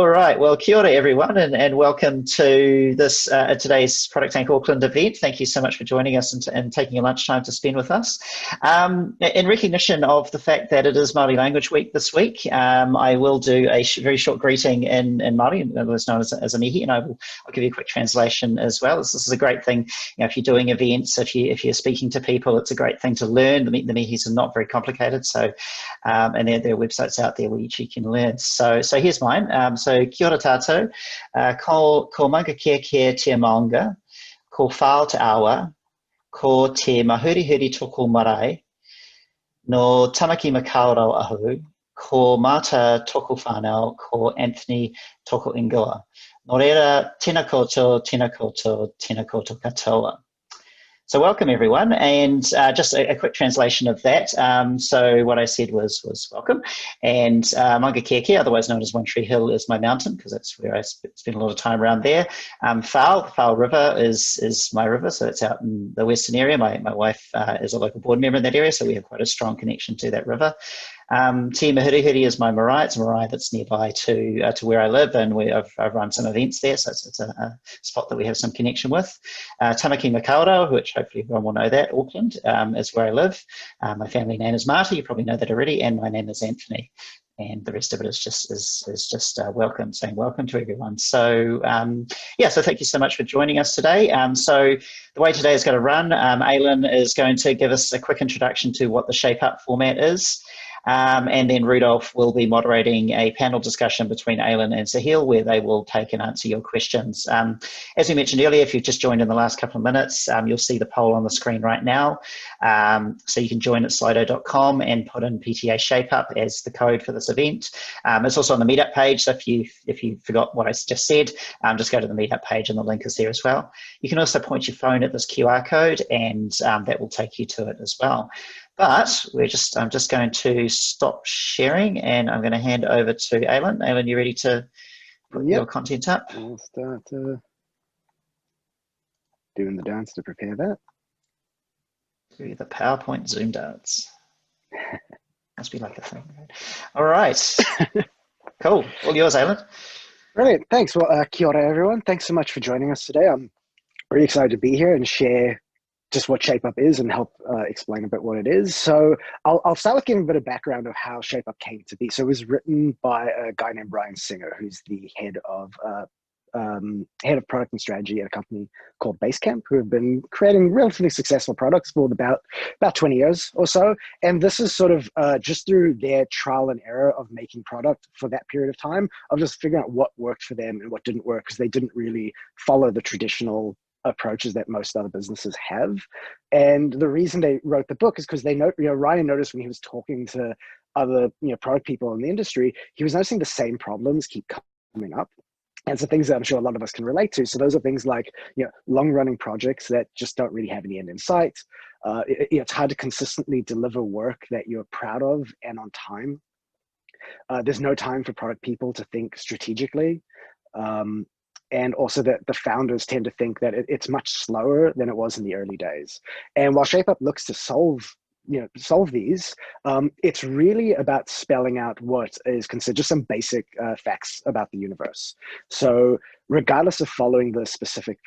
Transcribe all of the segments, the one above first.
All right. Well, kia ora, everyone, and welcome to this today's Product Tank Auckland event. Thank you so much for joining us and taking your lunchtime to spend with us. In recognition of the fact that it is Māori Language Week this week, I will do a very short greeting in Māori, otherwise known as a mihi, and I'll give you a quick translation as well. This is a great thing. If you're doing events, if you're speaking to people, it's a great thing to learn. The mihis are not very complicated, so and there are websites out there which you can learn. So here's mine. So kia ora tātou, ko manga kia te maunga, ko whao te awa, ko te mahurihuri toko marae, no Tamaki Makaurau ahu, ko Mata toko whanau, ko Anthony toko ingoa. Nō reira, tēnā koutou, tēnā koutou, tēnā koutou katoa. So welcome everyone, and just a quick translation of that. So what I said was welcome, and Manga Keke, otherwise known as One Tree Hill, is my mountain because that's where I spend a lot of time around there. The Whao River is my river, so it's out in the western area. My wife is a local board member in that area, so we have quite a strong connection to that river. Te Mahurihuri is my marae. It's a marae that's nearby to where I live, and I've run some events there, so it's a spot that we have some connection with. Tamaki Makaurau, which hopefully everyone will know that, Auckland, is where I live. My family name is Marty, you probably know that already, and my name is Anthony. And the rest of it is just welcome, saying welcome to everyone. So so thank you so much for joining us today. So the way today is going to run, Aylon is going to give us a quick introduction to what the Shape Up format is. And then Rudolf will be moderating a panel discussion between Aylon and Suhel where they will take and answer your questions. As we mentioned earlier, if you've just joined in the last couple of minutes, you'll see the poll on the screen right now. So you can join at slido.com and put in PTA Shape Up as the code for this event. It's also on the meetup page, so if you forgot what I just said, just go to the meetup page and the link is there as well. You can also point your phone at this QR code and that will take you to it as well. But I'm just going to stop sharing and I'm going to hand over to Aylon. Aylon, you ready to put your content up? I'll start doing the dance to prepare that. The PowerPoint Zoom dance. Must be like a thing. Right? All right. Cool. All yours, Aylon. Brilliant. Thanks. Well, kia ora, everyone. Thanks so much for joining us today. I'm really excited to be here and share just what Shape Up is and help explain a bit what it is. So I'll start with giving a bit of background of how Shape Up came to be. So it was written by a guy named Brian Singer, who's the head of product and strategy at a company called Basecamp, who have been creating relatively successful products for about 20 years or so. And this is sort of just through their trial and error of making product for that period of time, of just figuring out what worked for them and what didn't work, because they didn't really follow the traditional approaches that most other businesses have. And the reason they wrote the book is because they know, Ryan noticed when he was talking to other, product people in the industry, he was noticing the same problems keep coming up. And so things that I'm sure a lot of us can relate to. So those are things like, long running projects that just don't really have any end in sight. It's hard to consistently deliver work that you're proud of and on time. There's no time for product people to think strategically. And also that the founders tend to think that it's much slower than it was in the early days. And while ShapeUp looks to solve these, it's really about spelling out what is considered just some basic facts about the universe. So regardless of following the specific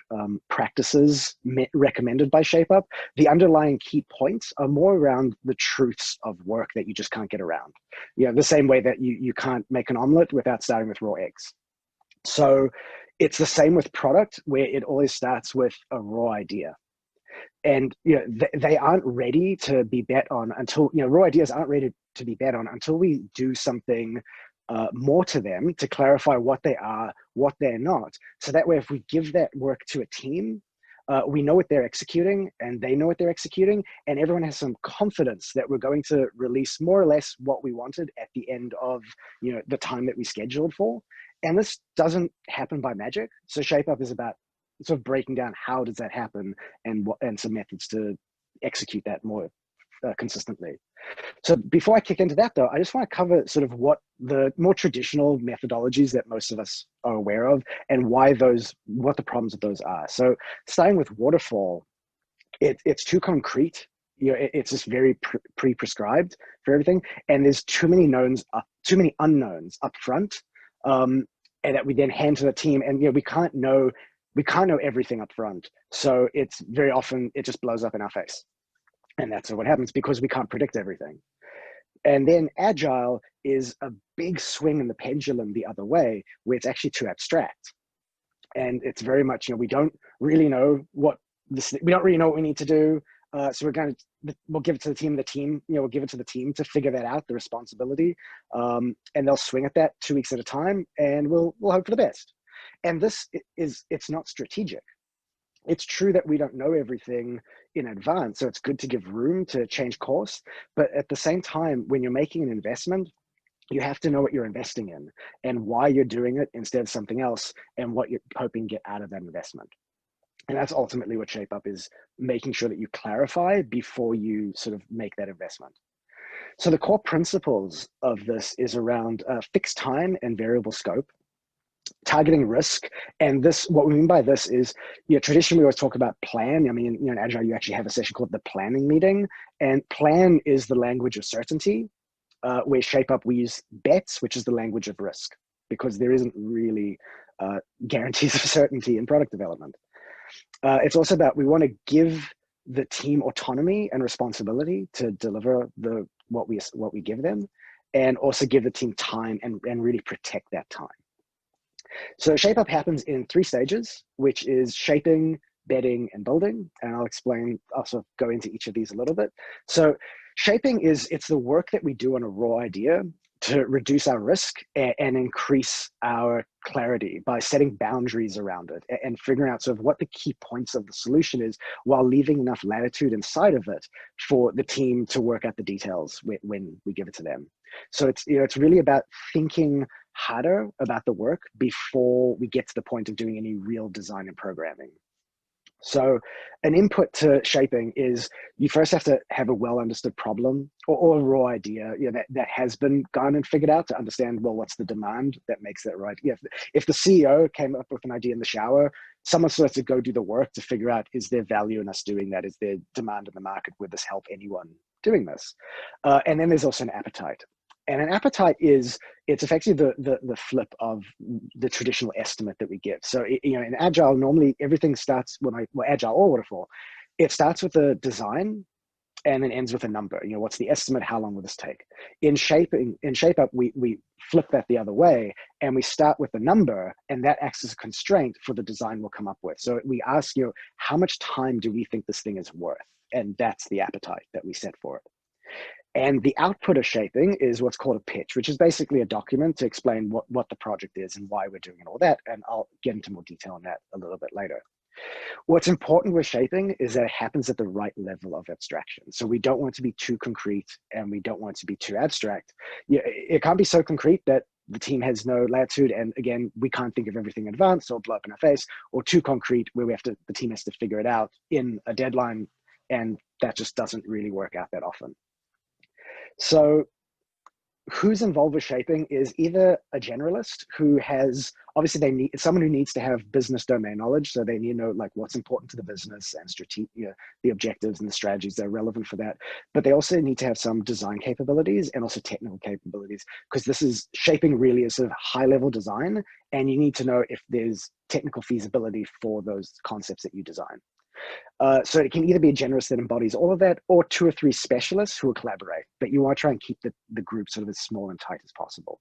practices recommended by ShapeUp, the underlying key points are more around the truths of work that you just can't get around. The same way that you can't make an omelet without starting with raw eggs. So it's the same with product, where it always starts with a raw idea. And they aren't ready to be bet on until, raw ideas aren't ready to be bet on until we do something more to them to clarify what they are, what they're not. So that way, if we give that work to a team, we know what they're executing and they know what they're executing, and everyone has some confidence that we're going to release more or less what we wanted at the end of the time that we scheduled for. And this doesn't happen by magic. So ShapeUp is about sort of breaking down how does that happen and some methods to execute that more consistently. So before I kick into that though, I just want to cover sort of what the more traditional methodologies that most of us are aware of and what the problems of those are. So starting with waterfall, it's too concrete. It's just very pre-prescribed for everything. And there's too many unknowns up front. and that we then hand to the team. And we can't know everything up front. So it's very often, it just blows up in our face. And that's what happens because we can't predict everything. And then agile is a big swing in the pendulum the other way, where it's actually too abstract. And it's very much, we don't really know what we need to do. So we'll give it to the team. We'll give it to the team to figure that out, the responsibility, and they'll swing at that 2 weeks at a time, and we'll hope for the best. And it's not strategic. It's true that we don't know everything in advance, so it's good to give room to change course. But at the same time, when you're making an investment, you have to know what you're investing in and why you're doing it instead of something else, and what you're hoping to get out of that investment. And that's ultimately what Shape Up is, making sure that you clarify before you sort of make that investment. So the core principles of this is around fixed time and variable scope, targeting risk. And this, what we mean by this is, traditionally we always talk about plan. I mean, in Agile, you actually have a session called the planning meeting, and plan is the language of certainty, where Shape Up, we use bets, which is the language of risk, because there isn't really guarantees of certainty in product development. It's also about, we want to give the team autonomy and responsibility to deliver what we give them, and also give the team time and really protect that time. So Shape Up happens in 3 stages, which is shaping, bedding, and building. And I'll also go into each of these a little bit. So shaping it's the work that we do on a raw idea to reduce our risk and increase our clarity by setting boundaries around it and figuring out sort of what the key points of the solution is, while leaving enough latitude inside of it for the team to work out the details when we give it to them. So it's really about thinking harder about the work before we get to the point of doing any real design and programming. So an input to shaping is, you first have to have a well understood problem or a raw idea that has been gone and figured out, to understand, well, what's the demand that makes that right. If the CEO came up with an idea in the shower, someone still has to go do the work to figure out, is there value in us doing that? Is there demand in the market? Would this help anyone doing this? And then there's also an appetite. And an appetite it's effectively the flip of the traditional estimate that we give. So, in Agile, normally everything starts, Agile or Waterfall, it starts with a design and then ends with a number. What's the estimate? How long will this take? In Shape Up, we flip that the other way, and we start with the number, and that acts as a constraint for the design we'll come up with. So we ask, how much time do we think this thing is worth? And that's the appetite that we set for it. And the output of shaping is what's called a pitch, which is basically a document to explain what the project is and why we're doing it, all that. And I'll get into more detail on that a little bit later. What's important with shaping is that it happens at the right level of abstraction. So we don't want it to be too concrete, and we don't want it to be too abstract. It can't be so concrete that the team has no latitude, and again, we can't think of everything in advance or blow up in our face, or too concrete where the team has to figure it out in a deadline, and that just doesn't really work out that often. So who's involved with shaping is either a generalist who has, obviously they need someone who needs to have business domain knowledge. So they need to know like what's important to the business and the objectives and the strategies that are relevant for that. But they also need to have some design capabilities and also technical capabilities, because shaping really is sort of high level design, and you need to know if there's technical feasibility for those concepts that you design. So it can either be a generalist that embodies all of that, or 2 or 3 specialists who will collaborate. But you want to try and keep the group sort of as small and tight as possible.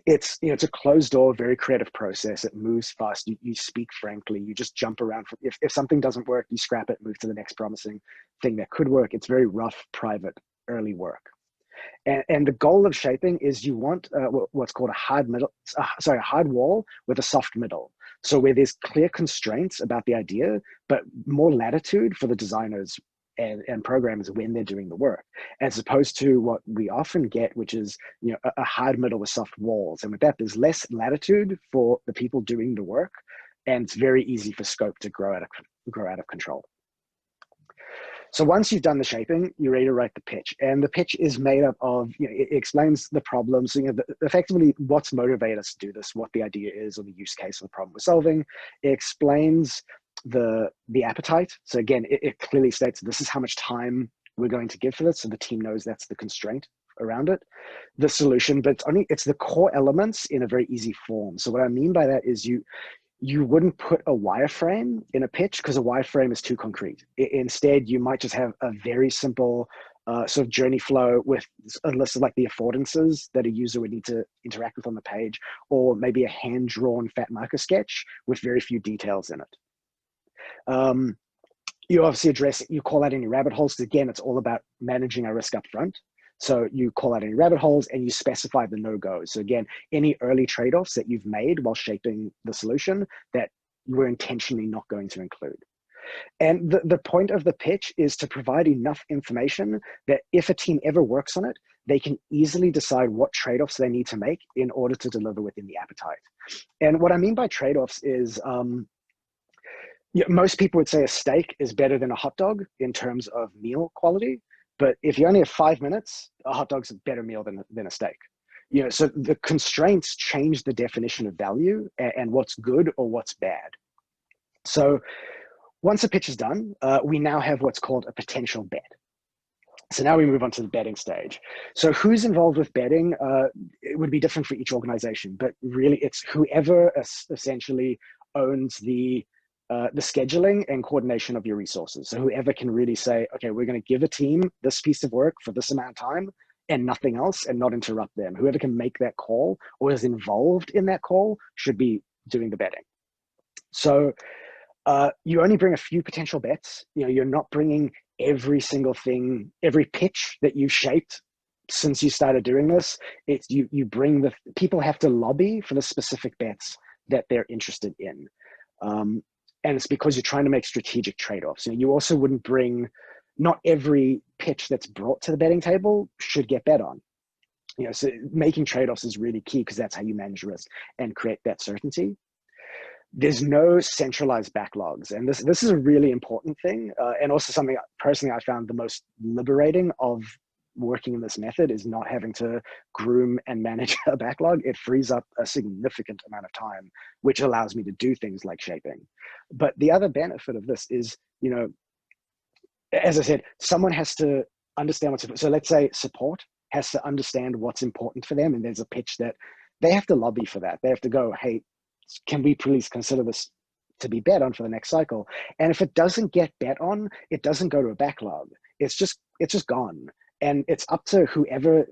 It's a closed door, very creative process. It moves fast. You speak frankly. You just jump around. If something doesn't work, you scrap it, move to the next promising thing that could work. It's very rough, private, early work. And the goal of shaping is you want what's called a hard wall with a soft middle. So where there's clear constraints about the idea, but more latitude for the designers and programmers when they're doing the work, as opposed to what we often get, which is a hard middle with soft walls. And with that, there's less latitude for the people doing the work, and it's very easy for scope to grow out of control. So once you've done the shaping, you're ready to write the pitch. And the pitch is made up of, it explains the problem. So, effectively what's motivated us to do this, what the idea is, or the use case of the problem we're solving. It explains the appetite. So again, it clearly states this is how much time we're going to give for this. So the team knows that's the constraint around it, the solution, but it's the core elements in a very easy form. So what I mean by that is you wouldn't put a wireframe in a pitch because a wireframe is too concrete. Instead, you might just have a very simple sort of journey flow with a list of like the affordances that a user would need to interact with on the page, or maybe a hand-drawn fat marker sketch with very few details in it. You obviously you call out any rabbit holes. Again, it's all about managing our risk up front. So you call out any rabbit holes and you specify the no-goes. So again, any early trade-offs that you've made while shaping the solution that you were intentionally not going to include. And the point of the pitch is to provide enough information that if a team ever works on it, they can easily decide what trade-offs they need to make in order to deliver within the appetite. And what I mean by trade-offs is, most people would say a steak is better than a hot dog in terms of meal quality. But if you only have 5 minutes, a hot dog's a better meal than a steak. So the constraints change the definition of value and what's good or what's bad. So once a pitch is done, we now have what's called a potential bet. So now we move on to the betting stage. So who's involved with betting? It would be different for each organization, but really it's whoever essentially owns the scheduling and coordination of your resources. So whoever can really say, okay, we're going to give a team this piece of work for this amount of time and nothing else and not interrupt them. Whoever can make that call or is involved in that call should be doing the betting. So you only bring a few potential bets. You're not bringing every single thing, every pitch that you've shaped since you started doing this. It's you bring people have to lobby for the specific bets that they're interested in. And it's because you're trying to make strategic trade-offs. You also wouldn't not every pitch that's brought to the betting table should get bet on. So making trade-offs is really key because that's how you manage risk and create that certainty. There's no centralized backlogs. And this is a really important thing. And also something personally I found the most liberating of working in this method is not having to groom and manage a backlog. It frees up a significant amount of time, which allows me to do things like shaping. But the other benefit of this is, as I said, someone has to understand what's important. So let's say support has to understand what's important for them. And there's a pitch that they have to lobby for that. They have to go, hey, can we please consider this to be bet on for the next cycle? And if it doesn't get bet on, it doesn't go to a backlog. It's just gone. And it's up to whoever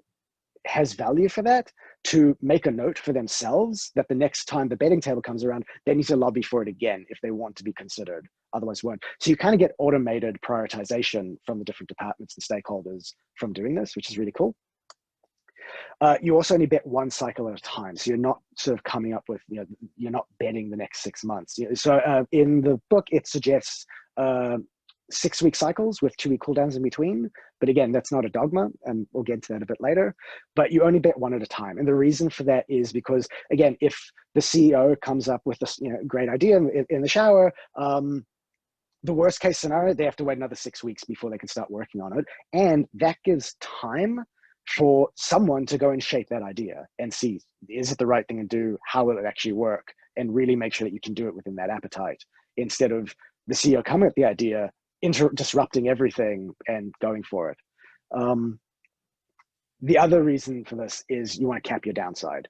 has value for that to make a note for themselves that the next time the betting table comes around, they need to lobby for it again if they want to be considered, otherwise won't. So you kind of get automated prioritization from the different departments and stakeholders from doing this, which is really cool. You also only bet one cycle at a time. So you're not sort of coming up with, you're not betting the next 6 months. So in the book, it suggests 6-week cycles with 2-week cooldowns in between. But again, that's not a dogma, and we'll get to that a bit later. But you only bet one at a time. And the reason for that is because, again, if the CEO comes up with this great idea in the shower, the worst case scenario, they have to wait another 6 weeks before they can start working on it. And that gives time for someone to go and shape that idea and see, is it the right thing to do? How will it actually work? And really make sure that you can do it within that appetite, instead of the CEO coming up with the idea, disrupting everything and going for it. The other reason for this is you want to cap your downside.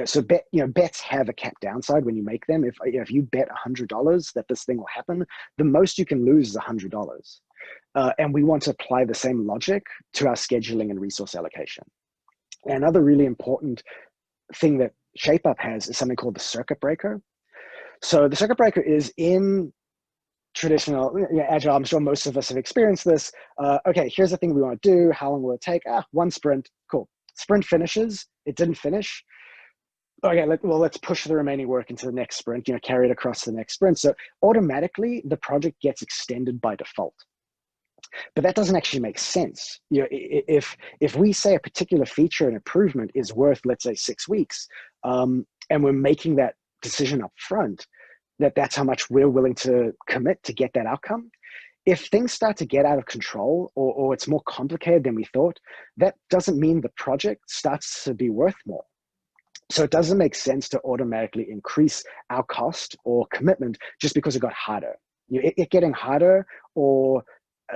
So bets have a cap downside when you make them. If you bet $100 that this thing will happen, the most you can lose is $100. And we want to apply the same logic to our scheduling and resource allocation. And another really important thing that ShapeUp has is something called the circuit breaker. So the circuit breaker is in traditional agile. I'm sure most of us have experienced this. Okay, here's the thing we want to do. How long will it take? One sprint. Cool. Sprint finishes. It didn't finish. Okay, let's push the remaining work into the next sprint, carry it across the next sprint. So automatically the project gets extended by default. But that doesn't actually make sense. If we say a particular feature and improvement is worth, let's say, 6 weeks, and we're making that decision up front, that's how much we're willing to commit to get that outcome. If things start to get out of control or it's more complicated than we thought, that doesn't mean the project starts to be worth more. So it doesn't make sense to automatically increase our cost or commitment just because it got harder. It getting harder or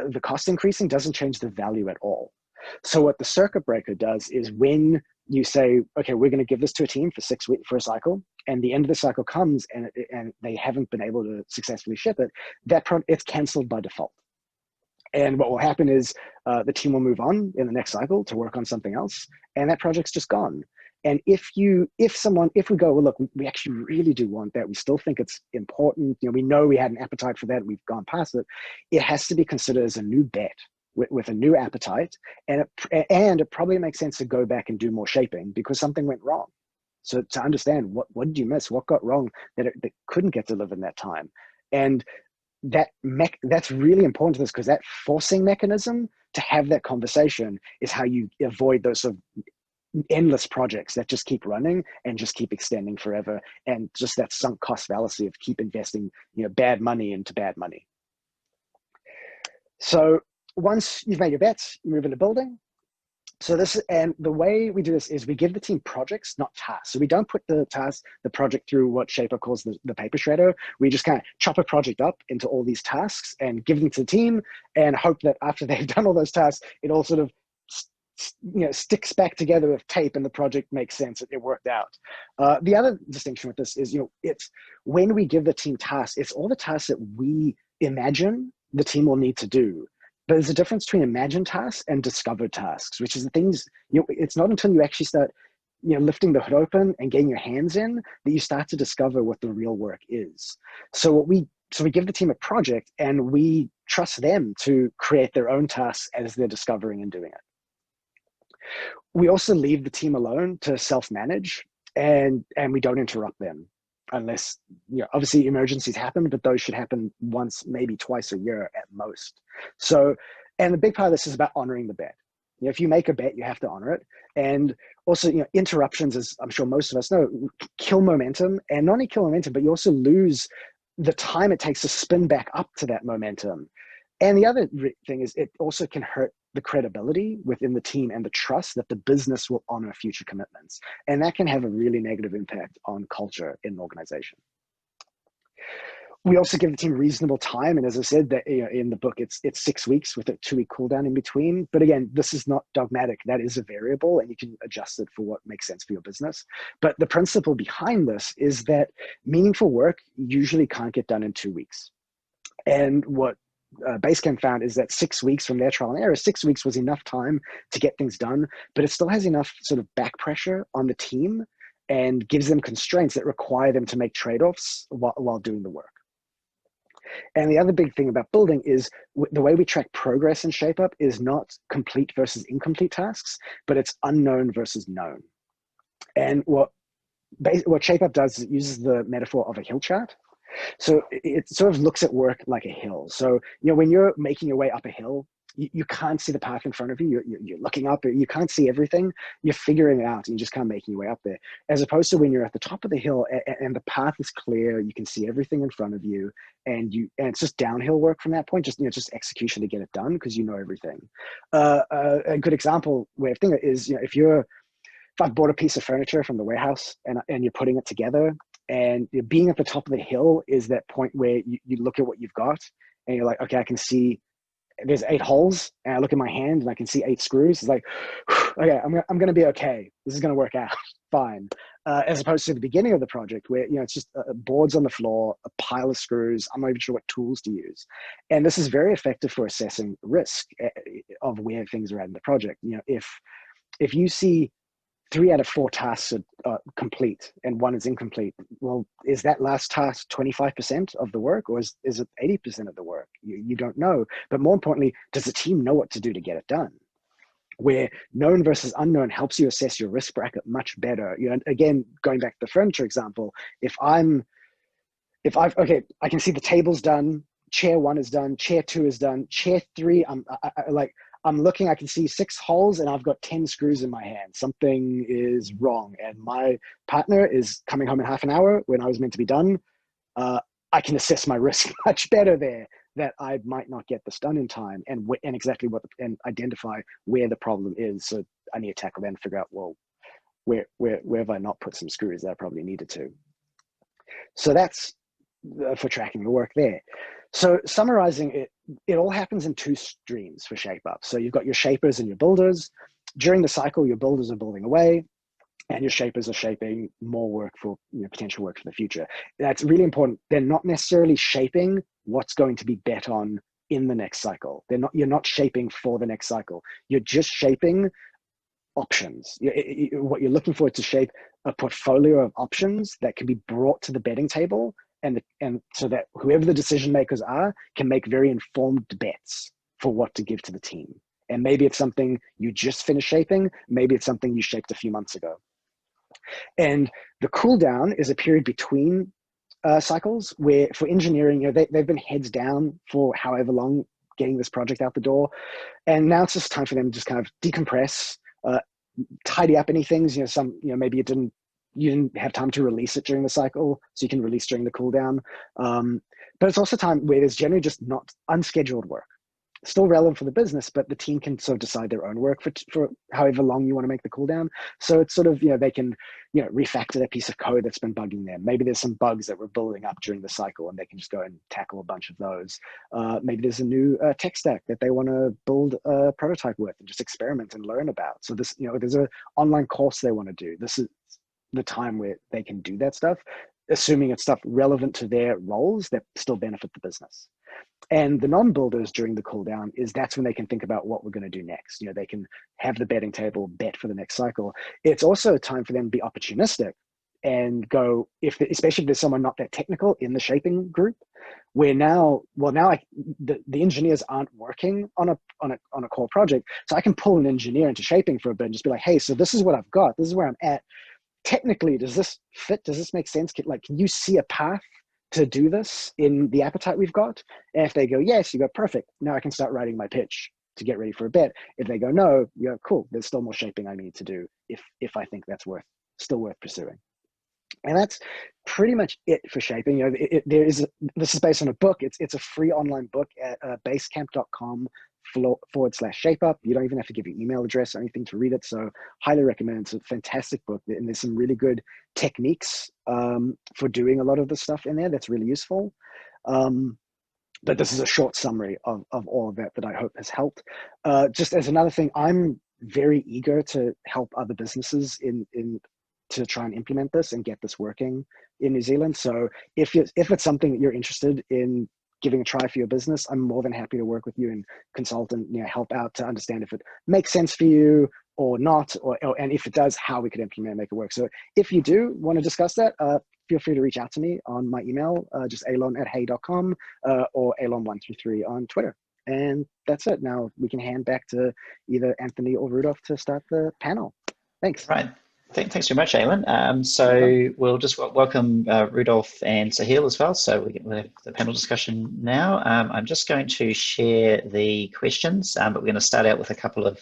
the cost increasing doesn't change the value at all. So what the circuit breaker does is when you say, okay, we're going to give this to a team for 6 weeks for a cycle, and the end of the cycle comes and they haven't been able to successfully ship it, it's canceled by default. And what will happen is the team will move on in the next cycle to work on something else, and that project's just gone. And if we go, well, look, we actually really do want that. We still think it's important. We know we had an appetite for that. We've gone past it. It has to be considered as a new bet with a new appetite. And it probably makes sense to go back and do more shaping because something went wrong. So to understand what did you miss, what got wrong that couldn't get delivered in that time. And that's really important to this because that forcing mechanism to have that conversation is how you avoid those sort of endless projects that just keep running and just keep extending forever, and just that sunk cost fallacy of keep investing bad money into bad money. So once you've made your bets, you move into building. So the way we do this is we give the team projects, not tasks. So we don't put the project through what Shaper calls the paper shredder. We just kind of chop a project up into all these tasks and give them to the team and hope that after they've done all those tasks, it all sort of sticks back together with tape and the project makes sense. It worked out. The other distinction with this is, it's when we give the team tasks, it's all the tasks that we imagine the team will need to do. But there's a difference between imagined tasks and discovered tasks, which is the things, it's not until you actually start, lifting the hood open and getting your hands in that you start to discover what the real work is. So we give the team a project and we trust them to create their own tasks as they're discovering and doing it. We also leave the team alone to self-manage and we don't interrupt them unless, obviously emergencies happen, but those should happen once, maybe twice a year at most. So, and the big part of this is about honoring the bet. If you make a bet, you have to honor it. And also, interruptions, as I'm sure most of us know, kill momentum, and not only kill momentum, but you also lose the time it takes to spin back up to that momentum. And the other thing is it also can hurt the credibility within the team and the trust that the business will honor future commitments. And that can have a really negative impact on culture in an organization. We also give the team reasonable time. And as I said, that in the book, it's 6 weeks with a 2-week cooldown in between. But again, this is not dogmatic. That is a variable and you can adjust it for what makes sense for your business. But the principle behind this is that meaningful work usually can't get done in 2 weeks. And what Basecamp found is that 6 weeks from their trial and error, 6 weeks was enough time to get things done, but it still has enough sort of back pressure on the team and gives them constraints that require them to make trade-offs while doing the work. And the other big thing about building is the way we track progress in ShapeUp is not complete versus incomplete tasks, but it's unknown versus known. And what ShapeUp does is it uses the metaphor of a hill chart. So it sort of looks at work like a hill. So, when you're making your way up a hill, you can't see the path in front of you. You're looking up, you can't see everything. You're figuring it out and you're just kind of making your way up there. As opposed to when you're at the top of the hill and the path is clear, you can see everything in front of you and it's just downhill work from that point, just execution to get it done because you know everything. A good example way of thinking is, if I've bought a piece of furniture from the warehouse and you're putting it together, and being at the top of the hill is that point where you look at what you've got and you're like, okay, I can see there's 8 holes and I look at my hand and I can see 8 screws. It's like, okay, I'm going to be okay. This is going to work out fine. As opposed to the beginning of the project where, it's just boards on the floor, a pile of screws. I'm not even sure what tools to use. And this is very effective for assessing risk of where things are at in the project. If you see 3 out of 4 tasks are complete and 1 is incomplete, well, is that last task 25% of the work or is it 80% of the work? You don't know. But more importantly, does the team know what to do to get it done? Where known versus unknown helps you assess your risk bracket much better. Again, going back to the furniture example, I can see the table's done, chair 1 is done, chair 2 is done, chair 3, I'm looking, I can see 6 holes and I've got 10 screws in my hand. Something is wrong. And my partner is coming home in half an hour when I was meant to be done. I can assess my risk much better there that I might not get this done in time and exactly and identify where the problem is. So I need to tackle that and figure out, well, where have I not put some screws that I probably needed to? So that's for tracking the work there. So summarizing it, it all happens in two streams for shape up. So you've got your shapers and your builders. During the cycle, your builders are building away, and your shapers are shaping more work for potential work for the future. That's really important. They're not necessarily shaping what's going to be bet on in the next cycle. You're not shaping for the next cycle. You're just shaping options. What you're looking for is to shape a portfolio of options that can be brought to the betting table, and so that whoever the decision makers are can make very informed bets for what to give to the team. And maybe it's something you just finished shaping. Maybe it's something you shaped a few months ago. And the cool down is a period between cycles where for engineering, they've been heads down for however long getting this project out the door. And now it's just time for them to just kind of decompress, tidy up any things, maybe you didn't have time to release it during the cycle, so you can release during the cool down. But it's also time where there's generally just not unscheduled work. Still relevant for the business, but the team can sort of decide their own work for however long you want to make the cooldown. So it's sort of, they can, refactor that piece of code that's been bugging them. Maybe there's some bugs that were building up during the cycle and they can just go and tackle a bunch of those. Maybe there's a new tech stack that they want to build a prototype with and just experiment and learn about. So this, there's an online course they want to do. This is the time where they can do that stuff, assuming it's stuff relevant to their roles that still benefit the business. And the non-builders during the cool down that's when they can think about what we're going to do next. They can have the betting table bet for the next cycle. It's also a time for them to be opportunistic and go, especially if there's someone not that technical in the shaping group, where the engineers aren't working on a core project. So I can pull an engineer into shaping for a bit and just be like, hey, so this is what I've got. This is where I'm at. Technically, does this fit? Does this make sense? Can you see a path to do this in the appetite we've got? And if they go yes, you go perfect. Now I can start writing my pitch to get ready for a bet. If they go no, you go cool. There's still more shaping I need to do if I think that's still worth pursuing. And that's pretty much it for shaping. This is based on a book. It's a free online book at basecamp.com/shapeup. You don't even have to give your email address or anything to read it. So highly recommend. It's a fantastic book. And there's some really good techniques for doing a lot of the stuff in there that's really useful. But this is a short summary of all of that I hope has helped. Just as another thing, I'm very eager to help other businesses to try and implement this and get this working in New Zealand. So if it's something that you're interested in giving a try for your business, I'm more than happy to work with you and consult and help out to understand if it makes sense for you or not, and if it does, how we could implement and make it work. So if you do want to discuss that, feel free to reach out to me on my email, just aylon@hey.com or aylon133 on Twitter. And that's it. Now we can hand back to either Anthony or Rudolf to start the panel. Thanks. Right. Thanks very much, Aylon. So we'll just welcome Rudolf and Suhel as well. So we'll have the panel discussion now. I'm just going to share the questions, but we're going to start out with a couple of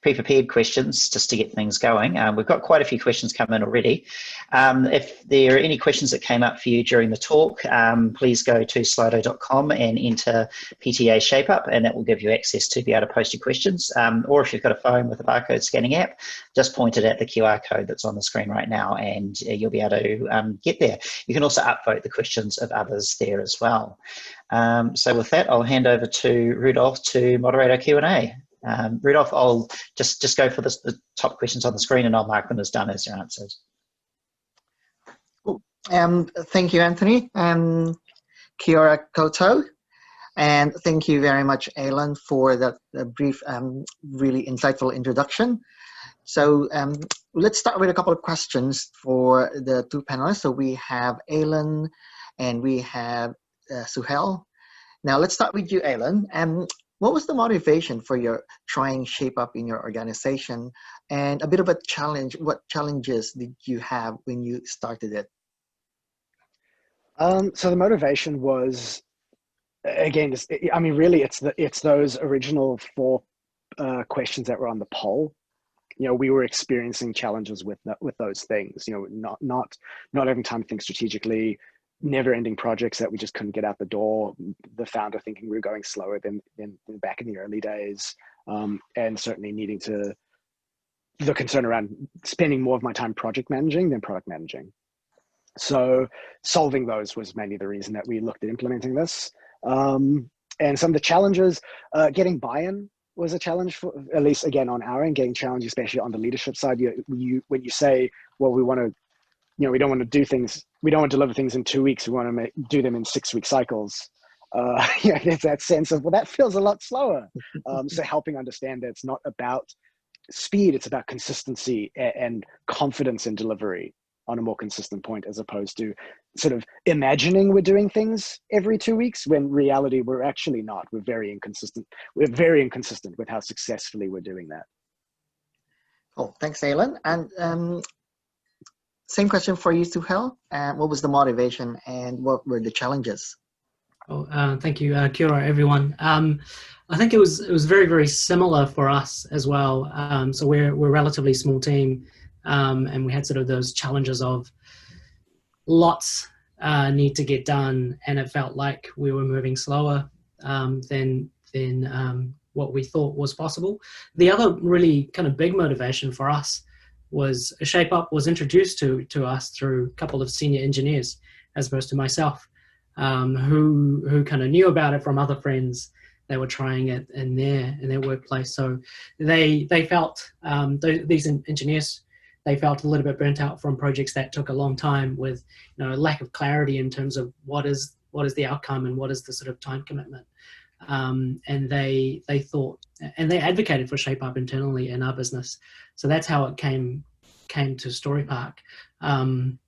pre-prepared questions just to get things going. We've got quite a few questions come in already. If there are any questions that came up for you during the talk, please go to slido.com and enter PTA ShapeUp, and that will give you access to be able to post your questions. Or if you've got a phone with a barcode scanning app, just point it at the QR code that's on the screen right now and you'll be able to get there. You can also upvote the questions of others there as well. So with that, I'll hand over to Rudolf to moderate our Q&A. Rudolf, I'll just go for the top questions on the screen and I'll mark them as done as they're answered. Cool. Thank you, Anthony. Kia ora koutou. And thank you very much, Aylon, for that brief, really insightful introduction. So let's start with a couple of questions for the two panelists. So we have Aylon and we have Suhel. Now let's start with you, Aylon. What was the motivation for your trying ShapeUp in your organization, and a bit of a challenge? What challenges did you have when you started it? So the motivation was, again, really, it's those original 4 questions that were on the poll. We were experiencing challenges with those things. Not having time to think strategically, never-ending projects that we just couldn't get out the door. The founder thinking we were going slower than back in the early days, and certainly needing the concern around spending more of my time project managing than product managing. So solving those was mainly the reason that we looked at implementing this. And some of the challenges, getting buy-in was a challenge for, at least again on our end, getting challenged, especially on the leadership side. When you say, well, we want to, we don't want to do things, we don't want to deliver things in 2 weeks, we want to do them in 6-week cycles. There's that sense of, well, that feels a lot slower. So helping understand that it's not about speed, it's about consistency and confidence in delivery on a more consistent point, as opposed to sort of imagining we're doing things every 2 weeks when reality we're actually not. We're very inconsistent with how successfully we're doing that. Oh, thanks, Aylon. And same question for you, Suhel. What was the motivation and what were the challenges? Oh, thank you, kia ora, everyone. I think it was very, very similar for us as well. So we're a relatively small team, and we had sort of those challenges of lots need to get done, and it felt like we were moving slower than what we thought was possible. The other really kind of big motivation for us was Shape Up was introduced to us through a couple of senior engineers, as opposed to myself, who kind of knew about it from other friends that were trying it in their workplace. So they felt, these engineers, they felt a little bit burnt out from projects that took a long time with lack of clarity in terms of what is the outcome and what is the sort of time commitment. And they thought, and they advocated for Shape Up internally in our business. So that's how it came to Story Park. And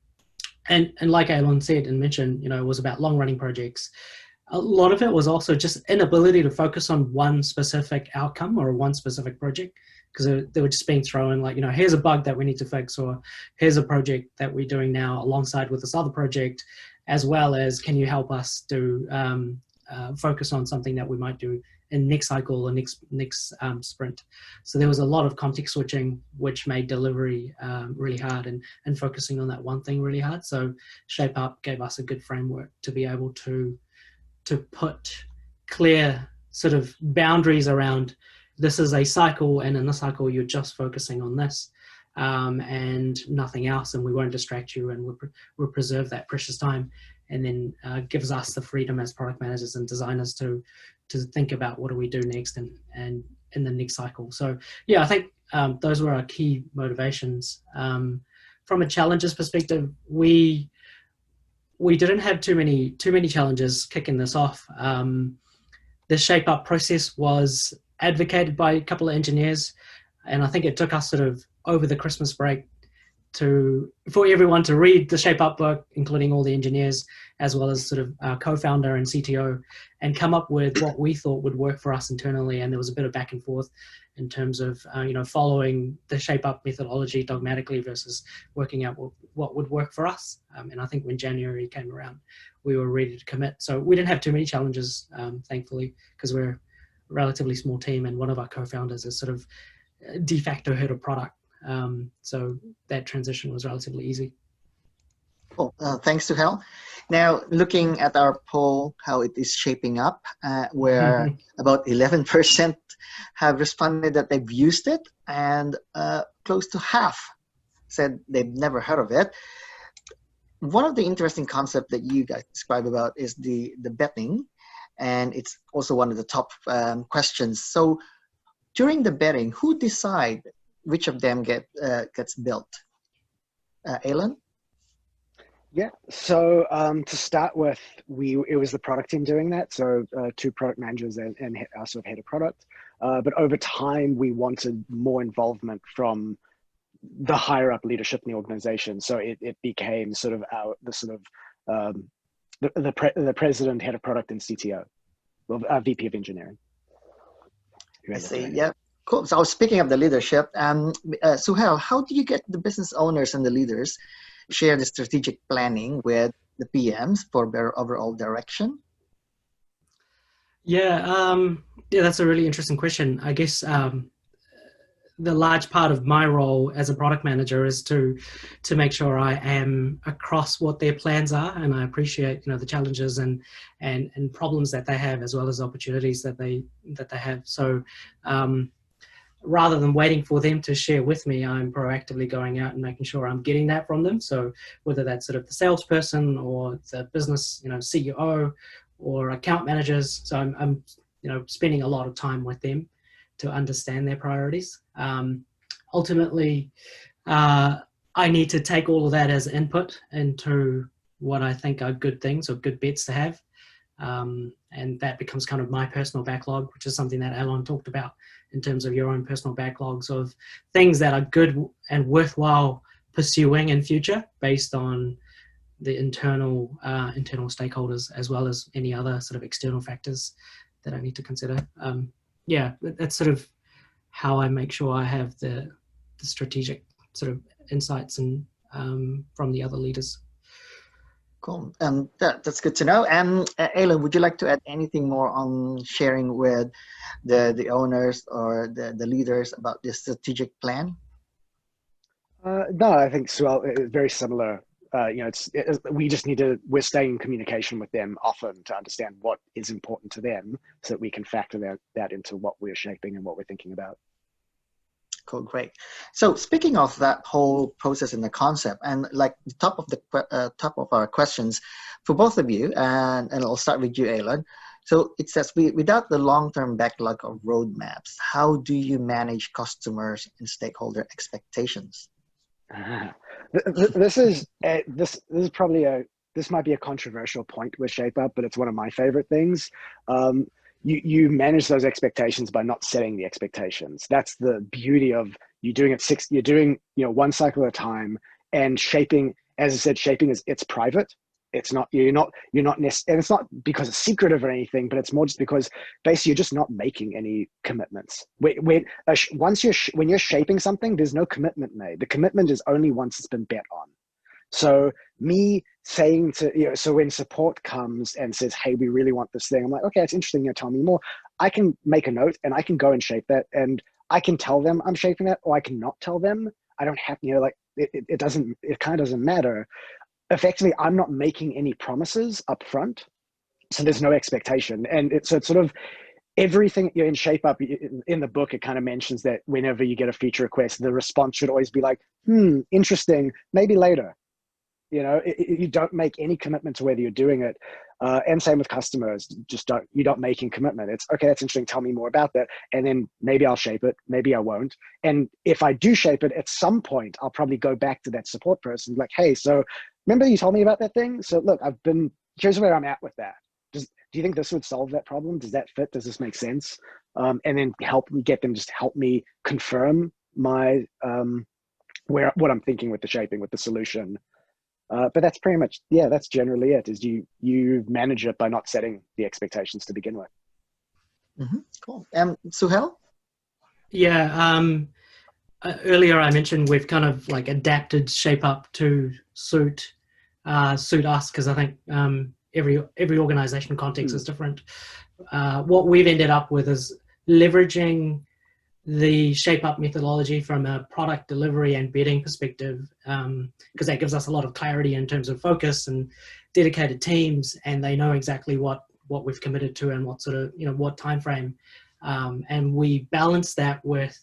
like Aylon said and mentioned, it was about long running projects. A lot of it was also just inability to focus on one specific outcome or one specific project, because they were just being thrown like, here's a bug that we need to fix, or here's a project that we're doing now alongside with this other project, as well as can you help us to focus on something that we might do in next cycle or next sprint. So there was a lot of context switching, which made delivery really hard, and focusing on that one thing really hard. So Shape Up gave us a good framework to be able to put clear sort of boundaries around, this is a cycle, and in the cycle you're just focusing on this and nothing else, and we won't distract you, and we'll preserve that precious time, and then gives us the freedom as product managers and designers to think about what do we do next and in the next cycle. So yeah, I think those were our key motivations. From a challenges perspective, we didn't have too many challenges kicking this off. The Shape Up process was advocated by a couple of engineers, and I think it took us sort of over the Christmas break for everyone to read the Shape Up book, including all the engineers, as well as sort of our co-founder and CTO, and come up with what we thought would work for us internally. And there was a bit of back and forth in terms of following the Shape Up methodology dogmatically versus working out what would work for us. And I think when January came around, we were ready to commit. So we didn't have too many challenges, thankfully, because we're a relatively small team, and one of our co-founders is sort of de facto head of product. So that transition was relatively easy. Cool. Thanks, Suhel. Now, looking at our poll, how it is shaping up, where about 11% have responded that they've used it, and close to half said they've never heard of it. One of the interesting concepts that you guys describe about is the betting, and it's also one of the top questions. So during the betting, who decide which of them gets built? Aylon? Yeah, so to start with, it was the product team doing that. So 2 product managers and our sort of head of product. But over time, we wanted more involvement from the higher up leadership in the organization. So it became sort of the president, head of product, and CTO, well, VP of engineering. I see. Yeah. Cool. So I was speaking of the leadership. Suhel, how do you get the business owners and the leaders share the strategic planning with the PMs for their overall direction? Yeah, that's a really interesting question. I guess the large part of my role as a product manager is to make sure I am across what their plans are, and I appreciate the challenges and problems that they have, as well as opportunities that they have. So rather than waiting for them to share with me, I'm proactively going out and making sure I'm getting that from them. So whether that's sort of the salesperson or the business CEO or account managers. So I'm spending a lot of time with them to understand their priorities. Ultimately, I need to take all of that as input into what I think are good things or good bets to have. And that becomes kind of my personal backlog, which is something that Aylon talked about in terms of your own personal backlogs of things that are good and worthwhile pursuing in future based on the internal stakeholders, as well as any other sort of external factors that I need to consider. Yeah, that's sort of how I make sure I have the strategic sort of insights and from the other leaders. Cool. That's good to know. And Aylon, would you like to add anything more on sharing with the owners or the leaders about this strategic plan? No, I think Suhel is very similar. We just we're staying in communication with them often to understand what is important to them so that we can factor that into what we're shaping and what we're thinking about. Cool, great. So speaking of that whole process and the concept, and like the top of our questions for both of you, and I'll start with you, Aylon. So it says, without the long-term backlog of roadmaps, how do you manage customers and stakeholder expectations? This might be a controversial point with ShapeUp, but it's one of my favorite things. You manage those expectations by not setting the expectations. That's the beauty of you're doing one cycle at a time, and shaping, as I said, it's private. It's not, you're not and it's not because it's secretive or anything, but it's more just because basically you're just not making any commitments. When you're shaping something, there's no commitment made. The commitment is only once it's been bet on. So me saying so when support comes and says, hey, we really want this thing, I'm like, okay, it's interesting, tell me more. I can make a note and I can go and shape that, and I can tell them I'm shaping that, or I can not tell them. I don't have, it kind of doesn't matter. Effectively, I'm not making any promises up front, so there's no expectation. And it's sort of everything in ShapeUp, in the book, it kind of mentions that whenever you get a feature request, the response should always be like, interesting, maybe later. You don't make any commitment to whether you're doing it. And same with customers, you're not making commitment. It's okay, that's interesting, tell me more about that. And then maybe I'll shape it, maybe I won't. And if I do shape it, at some point, I'll probably go back to that support person, like, hey, so remember you told me about that thing? So look, here's where I'm at with that. Do you think this would solve that problem? Does that fit? Does this make sense? And then help me confirm my, what I'm thinking with the shaping, with the solution. But that's pretty much, that's generally it, is you manage it by not setting the expectations to begin with. Mm-hmm. Cool. Suhel? Yeah, earlier I mentioned we've kind of like adapted ShapeUp to suit us, because I think every organization context is different. What we've ended up with is leveraging the ShapeUp methodology from a product delivery and bidding perspective, because that gives us a lot of clarity in terms of focus and dedicated teams, and they know exactly what we've committed to and what sort of, what time frame. And we balance that with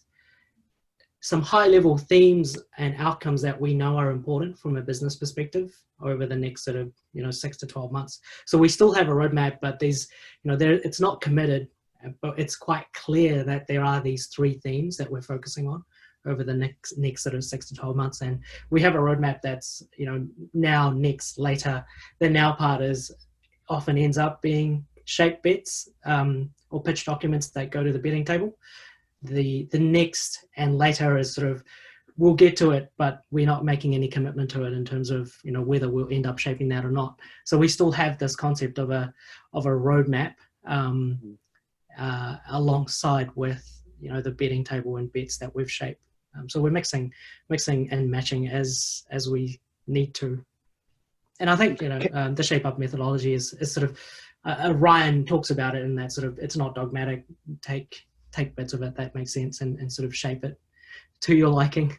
some high level themes and outcomes that we know are important from a business perspective over the next sort of, 6 to 12 months. So we still have a roadmap, but it's not committed, but it's quite clear that there are these 3 themes that we're focusing on over the next sort of 6 to 12 months. And we have a roadmap that's, now, next, later. The now part often ends up being shape bets or pitch documents that go to the bidding table. The next and later is sort of, we'll get to it, but we're not making any commitment to it in terms of, whether we'll end up shaping that or not. So we still have this concept of a roadmap alongside with, the bidding table and bets that we've shaped. So we're mixing and matching as we need to. And I think, the ShapeUp methodology is sort of, Ryan talks about it in that sort of, it's not dogmatic, take bits of it that make sense and sort of shape it to your liking.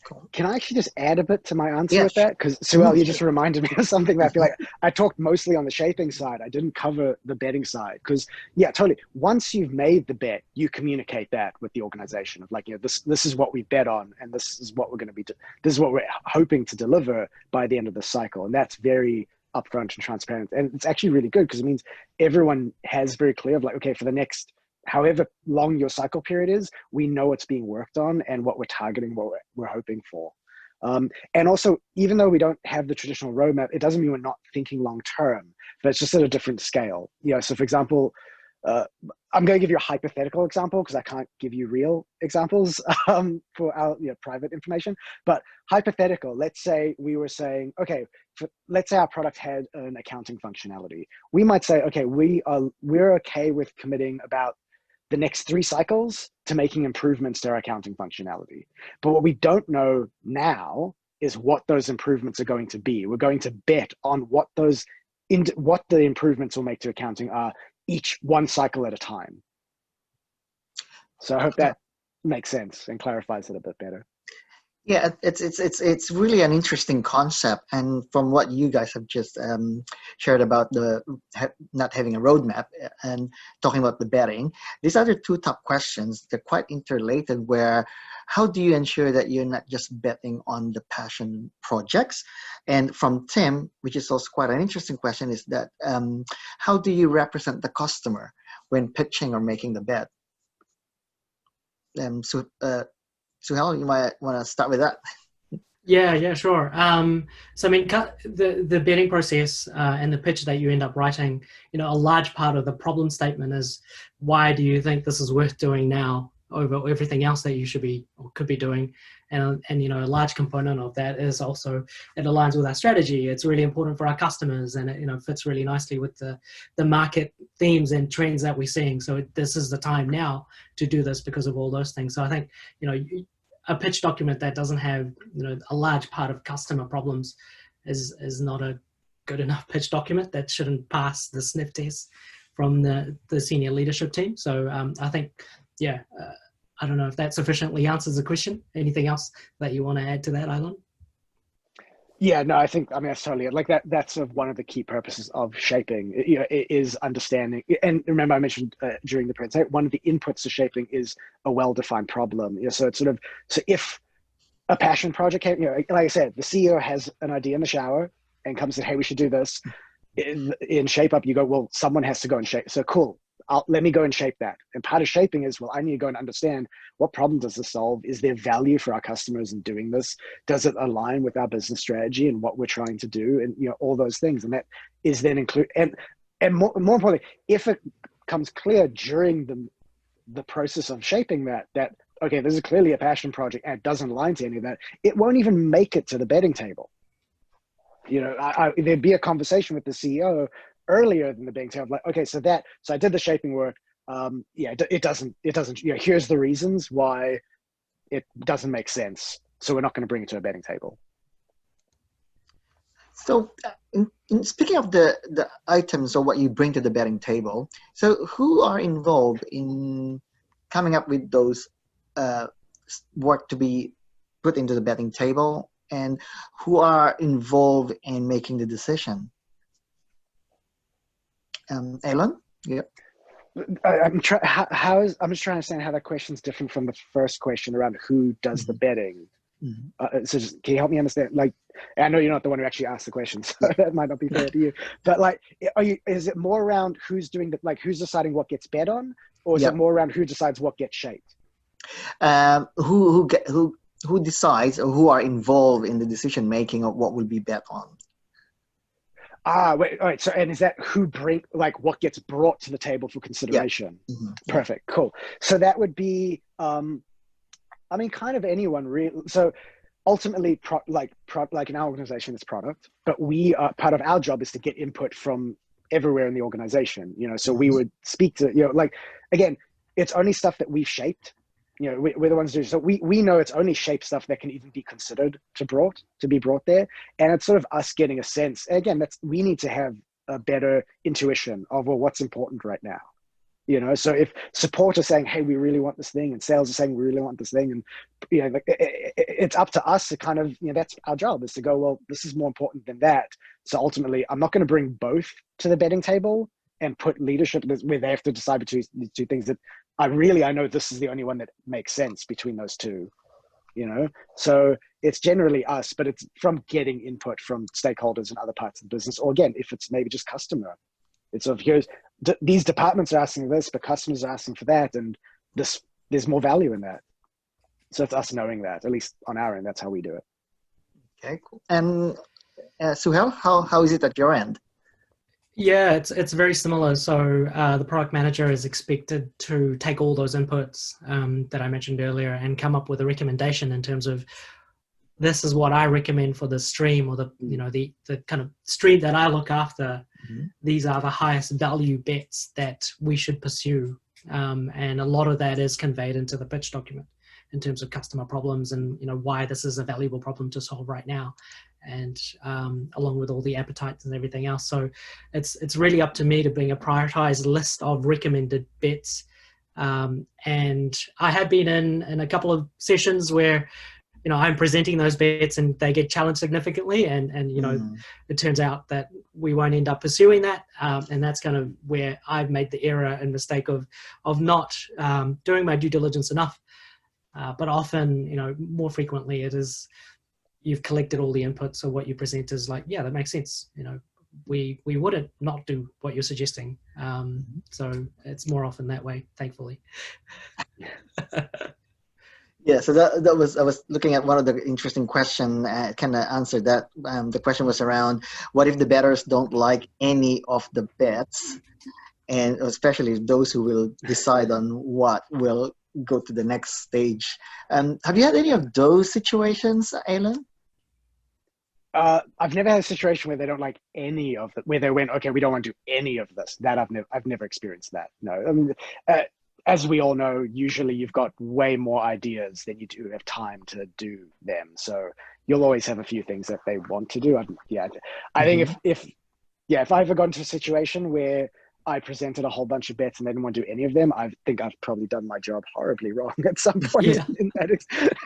Cool. Can I actually just add a bit to my answer with that? Because Suhel, you just reminded me of something that I feel like I talked mostly on the shaping side. I didn't cover the betting side. Because totally. Once you've made the bet, you communicate that with the organization of like, this is what we bet on, and this is what we're going to be. This is what we're hoping to deliver by the end of the cycle, and that's very upfront and transparent. And it's actually really good because it means everyone has very clear of like, okay, for the next however long your cycle period is, we know what's being worked on and what we're targeting, what we're hoping for. And also, even though we don't have the traditional roadmap, it doesn't mean we're not thinking long term, but it's just at a different scale. So for example, I'm going to give you a hypothetical example because I can't give you real examples for our private information. But hypothetical, let's say we were saying, okay, let's say our product had an accounting functionality. We might say, okay, we're okay with committing about the next 3 cycles to making improvements to our accounting functionality. But what we don't know now is what those improvements are going to be. We're going to bet on what the improvements will make to accounting are each one cycle at a time. So I hope that makes sense and clarifies it a bit better. Yeah, it's really an interesting concept, and from what you guys have just shared about the not having a roadmap and talking about the betting, these other 2 top questions, they're quite interrelated. Where how do you ensure that you're not just betting on the passion projects? And from Tim, which is also quite an interesting question, is that how do you represent the customer when pitching or making the bet? Suhel, you might want to start with that. Yeah, sure. So I mean, the betting process and the pitch that you end up writing, a large part of the problem statement is, why do you think this is worth doing now over everything else that you should be or could be doing? And a large component of that is also, it aligns with our strategy. It's really important for our customers, and it fits really nicely with the market themes and trends that we're seeing. So this is the time now to do this because of all those things. So I think a pitch document that doesn't have a large part of customer problems is not a good enough pitch document. That shouldn't pass the sniff test from the senior leadership team. So I think I don't know if that sufficiently answers the question. Anything else that you want to add to that, Aylon? Yeah, no, I mean, that's totally it. Like that's one of the key purposes of shaping, is understanding. And remember, I mentioned during the presentation, one of the inputs to shaping is a well-defined problem. So it's so if a passion project came, like I said, the CEO has an idea in the shower and comes and, hey, we should do this. In Shape Up, you go, well, someone has to go and shape. So cool. Let me go and shape that. And part of shaping is, well, I need to go and understand, what problem does this solve? Is there value for our customers in doing this? Does it align with our business strategy and what we're trying to do? And all those things. And that is then include, and more importantly, if it comes clear during the process of shaping that okay, this is clearly a passion project and it doesn't align to any of that, it won't even make it to the betting table. There'd be a conversation with the CEO earlier than the betting table, like, okay, so I did the shaping work. It doesn't, here's the reasons why it doesn't make sense. So we're not going to bring it to a betting table. So in speaking of the items or what you bring to the betting table, so who are involved in coming up with those work to be put into the betting table, and who are involved in making the decision? Aylon? Yep. I'm just trying to understand how that question's different from the first question around who does the betting. Mm-hmm. So can you help me understand? Like, I know you're not the one who actually asked the question, so that might not be fair to you. But like, is it more around who's doing who's deciding what gets bet on, or is it more around who decides what gets shaped? Who decides, or who are involved in the decision making of what will be bet on? Wait, all right. So, and is that who what gets brought to the table for consideration? Yeah. Mm-hmm. Perfect. Cool. So that would be, I mean, kind of anyone really. So ultimately, like in our organization, it's product, but we are, part of our job is to get input from everywhere in the organization, so we would speak to, again, it's only stuff that we've shaped. We're the ones who do. So we know it's only shaped stuff that can even be considered to be brought there. And it's sort of us getting a sense. Again, we need to have a better intuition of what's important right now. So if support are saying, hey, we really want this thing, and sales are saying, we really want this thing, and it's up to us to kind of, that's our job, is to go, well, this is more important than that. So ultimately, I'm not going to bring both to the betting table and put leadership where they have to decide between these two things that I know this is the only one that makes sense between those two, So it's generally us, but it's from getting input from stakeholders and other parts of the business. Or again, if it's maybe just customer, it's of these departments are asking this, but customers are asking for that, and there's more value in that. So it's us knowing that, at least on our end, that's how we do it. Okay, cool. And Suhel, how is it at your end? Yeah, it's very similar. So the product manager is expected to take all those inputs that I mentioned earlier and come up with a recommendation in terms of, this is what I recommend for the stream, or the kind of stream that I look after. Mm-hmm. These are the highest value bets that we should pursue. And a lot of that is conveyed into the pitch document in terms of customer problems and why this is a valuable problem to solve right now, and along with all the appetites and everything else. So it's really up to me to bring a prioritized list of recommended bets. And I have been in a couple of sessions where I'm presenting those bets and they get challenged significantly, and it turns out that we won't end up pursuing that, and that's kind of where I've made the error and mistake of not doing my due diligence enough. But often, more frequently, it is you've collected all the input, so what you present is like, yeah, that makes sense. We wouldn't not do what you're suggesting. So it's more often that way, thankfully. Yeah, so that was, I was looking at one of the interesting question, kind of answered that. The question was around, what if the bettors don't like any of the bets, and especially those who will decide on what will go to the next stage. Have you had any of those situations, Aylon? I've never had a situation where they don't like any of it, where they went, okay, we don't want to do any of this. That I've never experienced that. No, I mean, as we all know, usually you've got way more ideas than you do have time to do them. So you'll always have a few things that they want to do. I think if I ever got into a situation where I presented a whole bunch of bets and they didn't want to do any of them, I think I've probably done my job horribly wrong at some point. Yeah.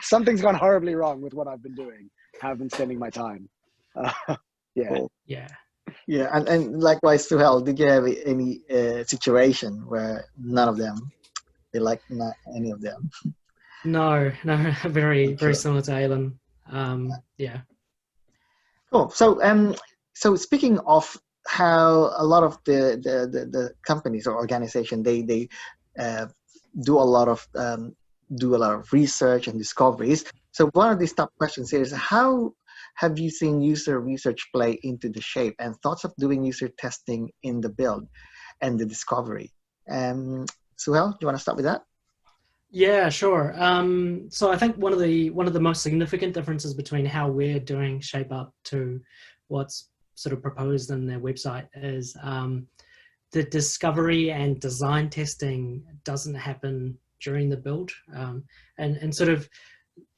Something's gone horribly wrong with what I've been doing, how I've been spending my time. Yeah. Cool. Yeah. Yeah, and likewise, Suhel, did you have any situation where none of them, they like not any of them? No, very similar to Aylon. Yeah. Cool. So speaking of how a lot of the companies or organization, they do a lot of research and discoveries. So one of these top questions here is, how have you seen user research play into the shape, and thoughts of doing user testing in the build and the discovery? Suhel, do you want to start with that? Yeah, sure. So I think one of the most significant differences between how we're doing Shape Up to what's sort of proposed in their website is the discovery and design testing doesn't happen during the build, and sort of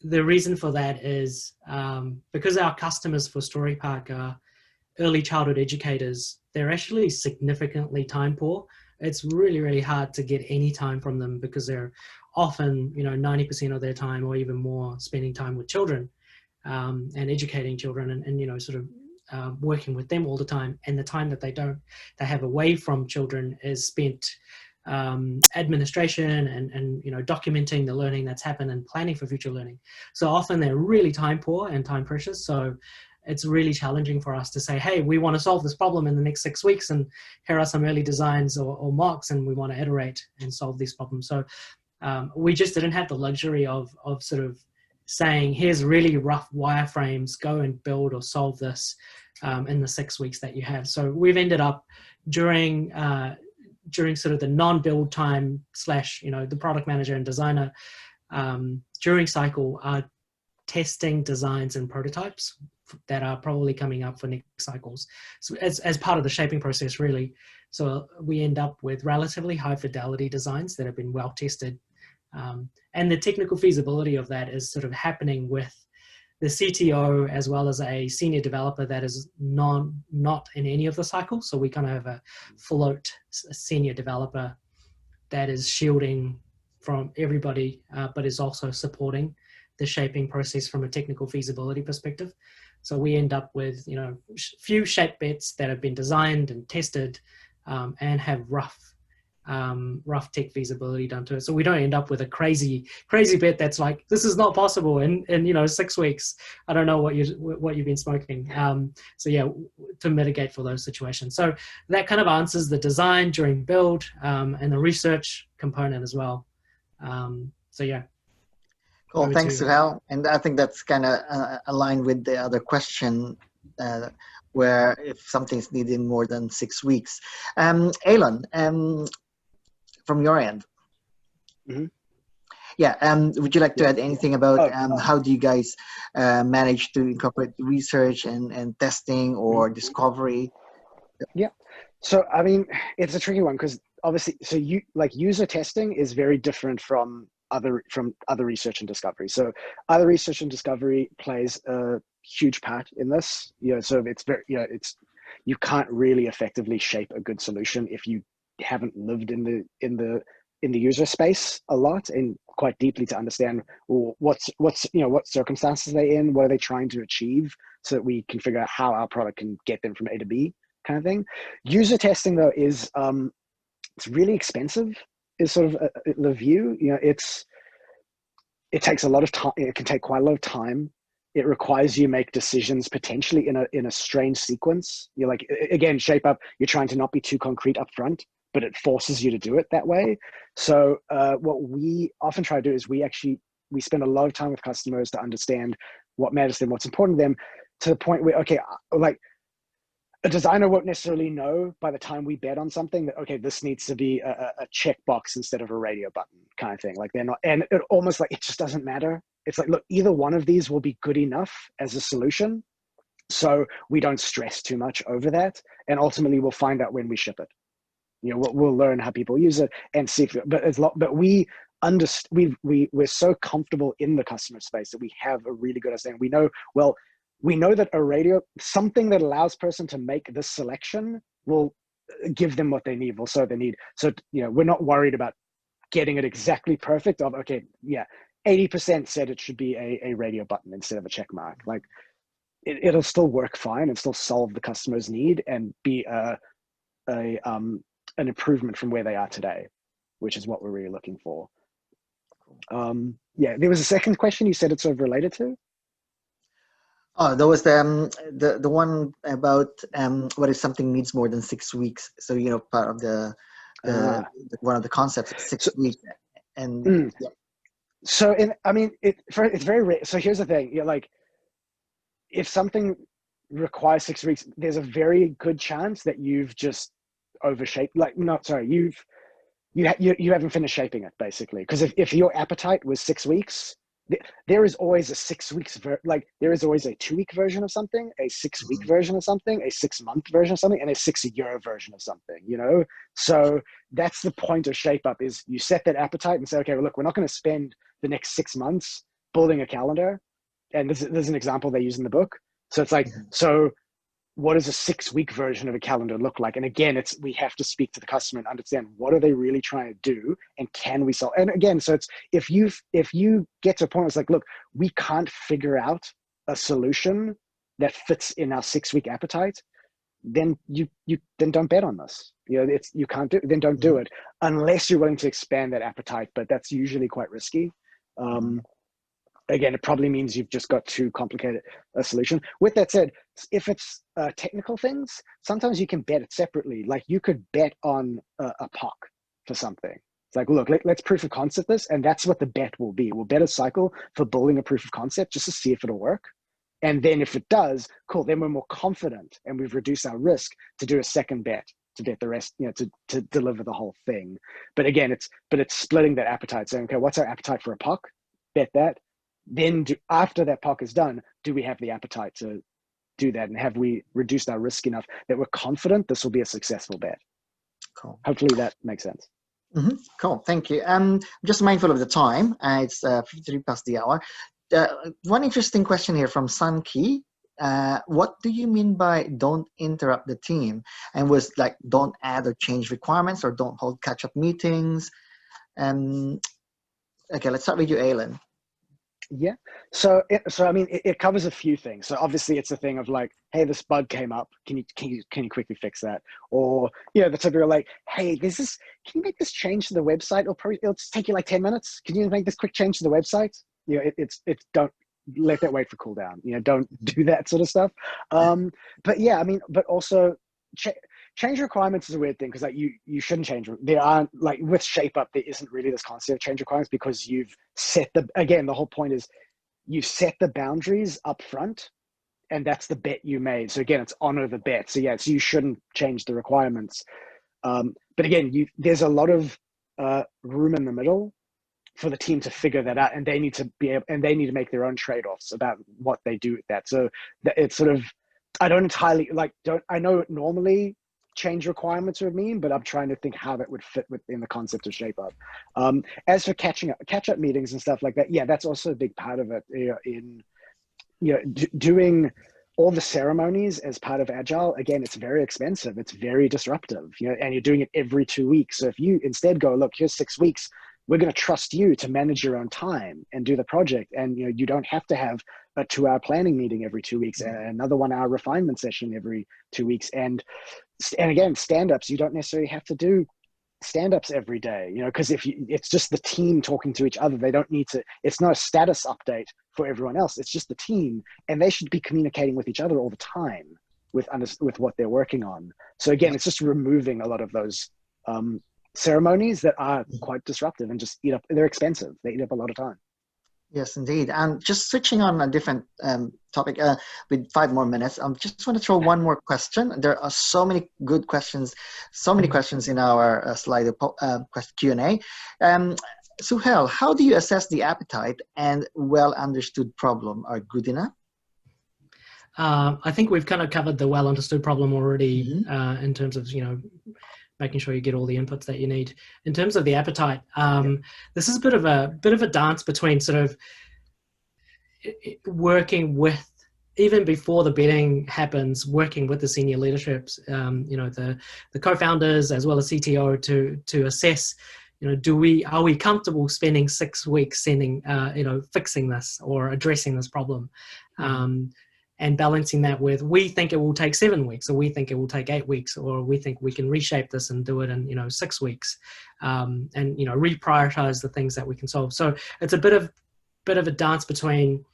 the reason for that is because our customers for Story Park are early childhood educators. They're actually significantly time poor. It's really, really hard to get any time from them because they're often 90% of their time or even more spending time with children and educating children and sort of working with them all the time, and the time that they have away from children is spent administration and documenting the learning that's happened and planning for future learning. So often they're really time poor and time precious. So it's really challenging for us to say, hey, we want to solve this problem in the next 6 weeks, and here are some early designs or mocks, and we want to iterate and solve these problems. So we just didn't have the luxury of sort of saying, here's really rough wireframes, go and build or solve this in the 6 weeks that you have. So we've ended up during sort of the non-build time / the product manager and designer during cycle are testing designs and prototypes that are probably coming up for next cycles. So as part of the shaping process, really. So we end up with relatively high fidelity designs that have been well tested. And the technical feasibility of that is sort of happening with the CTO as well as a senior developer that is not in any of the cycles. So we kind of have a float senior developer that is shielding from everybody, but is also supporting the shaping process from a technical feasibility perspective. So we end up with few shape bets that have been designed and tested and have rough rough tech feasibility done to it, so we don't end up with a crazy bet that's like, this is not possible in 6 weeks. I don't know what you've been smoking. So yeah, to mitigate for those situations. So that kind of answers the design during build, and the research component as well. So yeah. Cool, thanks, Suhel. And I think that's kind of aligned with the other question, where if something's needed more than 6 weeks. Aylon, from your end. Mm-hmm. Yeah, would you like to add anything about how do you guys manage to incorporate research and testing or discovery? Yeah, so I mean, it's a tricky one because obviously, so user testing is very different from other research and discovery. So other research and discovery plays a huge part in this. So it's very, you can't really effectively shape a good solution if you haven't lived in the user space a lot and quite deeply to understand what circumstances they're in, what are they trying to achieve, so that we can figure out how our product can get them from A to B, kind of thing. User testing though is it's really expensive, is sort of the view. It takes a lot of time. It can take quite a lot of time. It requires you make decisions potentially in a strange sequence. You're like, again, shape up, you're trying to not be too concrete up front, but it forces you to do it that way. So what we often try to do is we spend a lot of time with customers to understand what matters to them, what's important to them, to the point where, okay, like a designer won't necessarily know by the time we bet on something that, okay, this needs to be a checkbox instead of a radio button kind of thing. Like they're not, and it almost like, it just doesn't matter. It's like, look, either one of these will be good enough as a solution. So we don't stress too much over that. And ultimately we'll find out when we ship it. We'll learn how people use it and see if, but we're so comfortable in the customer space that we have a really good understanding. We know that a radio, something that allows person to make this selection, will give them what they need, will serve their need. So, we're not worried about getting it exactly perfect of, okay, yeah, 80% said it should be a radio button instead of a check mark. Like it'll still work fine and still solve the customer's need and be an improvement from where they are today, which is what we're really looking for. Yeah, there was a second question you said it's sort of related to. Oh, there was the one about what if something needs more than 6 weeks. So part of the one of the concepts is 6 weeks, and yeah. So it's very rare. So here's the thing: like if something requires 6 weeks, there's a very good chance that you've just overshaped. You haven't finished shaping it, basically. Because if your appetite was 6 weeks, there is always a 6 weeks, there is always a 2 week version of something, a 6 week version of something, a 6 month version of something, and a 6 year version of something, So that's the point of Shape Up, is you set that appetite and say, okay, well, look, we're not going to spend the next 6 months building a calendar. And there's an example they use in the book. So it's like, so what does a 6 week version of a calendar look like? And again, we have to speak to the customer and understand what are they really trying to do, and can we solve? And again, so it's if you get to a point, it's like, look, we can't figure out a solution that fits in our 6 week appetite, then you don't bet on this. You can't do, then don't do it unless you're willing to expand that appetite. But that's usually quite risky. Again, it probably means you've just got too complicated a solution. With that said, if it's technical things, sometimes you can bet it separately. Like you could bet on a POC for something. It's like, look, let's proof of concept this, and that's what the bet will be. We'll bet a cycle for building a proof of concept just to see if it'll work. And then if it does, cool, then we're more confident and we've reduced our risk to do a second bet, to bet the rest, to deliver the whole thing. But again, it's splitting that appetite, saying, okay, what's our appetite for a POC? Bet that. Then after that POC is done, do we have the appetite to do that? And have we reduced our risk enough that we're confident this will be a successful bet? Cool. Hopefully that makes sense. Cool, thank you. Just mindful of the time. It's 53 past the hour. One interesting question here from Sun Ki. What do you mean by don't interrupt the team? And was like, don't add or change requirements, or don't hold catch-up meetings? Okay, let's start with you, Aylon. Yeah. So I mean, it covers a few things. So obviously, it's a thing of like, hey, this bug came up. Can you quickly fix that? Or the typical like, hey, this is. Can you make this change to the website? It'll just take you like 10 minutes. Can you make this quick change to the website? It's don't let that wait for cooldown. Don't do that sort of stuff. But yeah, I mean, but also. Change requirements is a weird thing because like you shouldn't change. There aren't like with shape up, there isn't really this concept of change requirements because you've set the whole point is you've set the boundaries up front and that's the bet you made. So again, it's honor the bet. So yeah, so you shouldn't change the requirements. But again, there's a lot of room in the middle for the team to figure that out, and they need to make their own trade-offs about what they do with that. So it's sort of I know normally change requirements would mean, but I'm trying to think how that would fit within the concept of shape up. As for catch up meetings and stuff like that, yeah, that's also a big part of it. Doing all the ceremonies as part of Agile, again, it's very expensive. It's very disruptive, and you're doing it every 2 weeks. So if you instead go, look, here's 6 weeks, we're going to trust you to manage your own time and do the project. And, you don't have to have a 2-hour planning meeting every 2 weeks and another 1-hour refinement session every 2 weeks. And again, stand-ups, you don't necessarily have to do stand-ups every day, because it's just the team talking to each other. They don't need to, it's not a status update for everyone else. It's just the team, and they should be communicating with each other all the time with what they're working on. So again, it's just removing a lot of those ceremonies that are quite disruptive and just they're expensive. They eat up a lot of time. Yes, indeed. And just switching on a different topic with 5 more minutes, I just want to throw one more question. There are so many good questions, in our slide Q&A. Suhel, how do you assess the appetite and well understood problem are good enough? I think we've kind of covered the well understood problem already in terms of, making sure you get all the inputs that you need. In terms of the appetite, this is a bit of a dance between sort of working with, even before the bidding happens, working with the senior leaderships, the co-founders as well as CTO to assess, are we comfortable spending 6 weeks fixing this or addressing this problem? And balancing that with, we think it will take 7 weeks, or we think it will take 8 weeks, or we think we can reshape this and do it in 6 weeks, and reprioritize the things that we can solve. So it's a bit of a dance between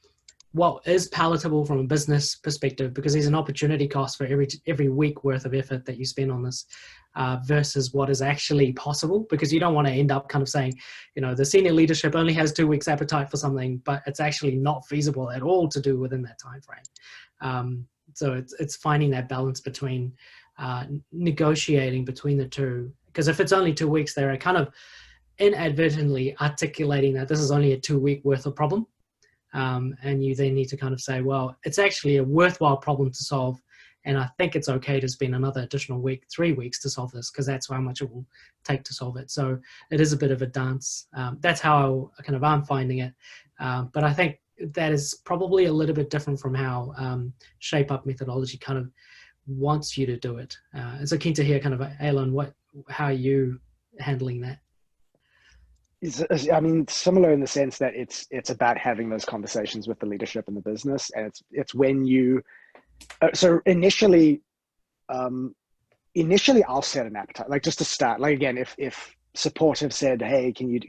what is palatable from a business perspective, because there's an opportunity cost for every week worth of effort that you spend on this, versus what is actually possible, because you don't want to end up kind of saying, the senior leadership only has 2 weeks appetite for something, but it's actually not feasible at all to do within that time frame. So it's finding that balance between negotiating between the two, because if it's only 2 weeks, they're kind of inadvertently articulating that this is only a 2 week worth of problem. And you then need to kind of say, well, it's actually a worthwhile problem to solve, and I think it's okay to spend another additional week, 3 weeks to solve this, because that's how much it will take to solve it. So it is a bit of a dance. That's how I'm finding it. But I think that is probably a little bit different from how Shape Up methodology kind of wants you to do it. And so keen to hear kind of, Aylon, how are you handling that? I mean, similar in the sense that it's about having those conversations with the leadership in the business, and it's when you. So initially, I'll set an appetite, like just to start. Like again, if support have said, "Hey, can you?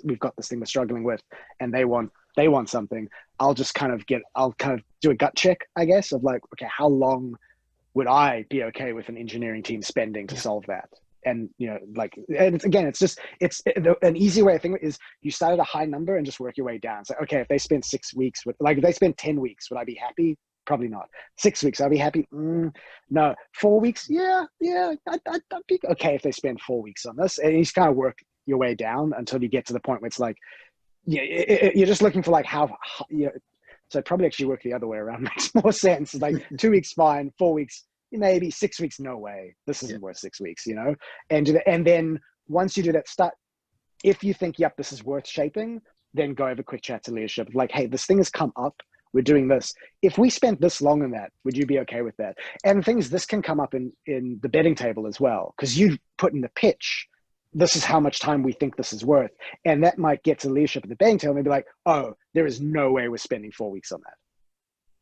We've got this thing we're struggling with," and they want something, I'll kind of do a gut check, I guess, of like, okay, how long would I be okay with an engineering team spending to solve that? And it's an easy way of thinking is you start at a high number and just work your way down. So okay, if they spend 6 weeks, if they spend 10 weeks, would I be happy? Probably not. 6 weeks, I'd be happy. No. 4 weeks, yeah, I'd be okay if they spend 4 weeks on this. And you just kind of work your way down until you get to the point where it's like, you're just looking for like how. So probably actually work the other way around makes more sense. Like 2 weeks, fine. 4 weeks. Maybe 6 weeks, no way. This isn't worth 6 weeks, And then once you do that, if you think, yep, this is worth shaping, then go have a quick chat to leadership. Like, hey, this thing has come up. We're doing this. If we spent this long on that, would you be okay with that? And things, this can come up in the betting table as well, because you put in the pitch this is how much time we think this is worth. And that might get to leadership at the bank and they'll be like, oh, there is no way we're spending 4 weeks on that.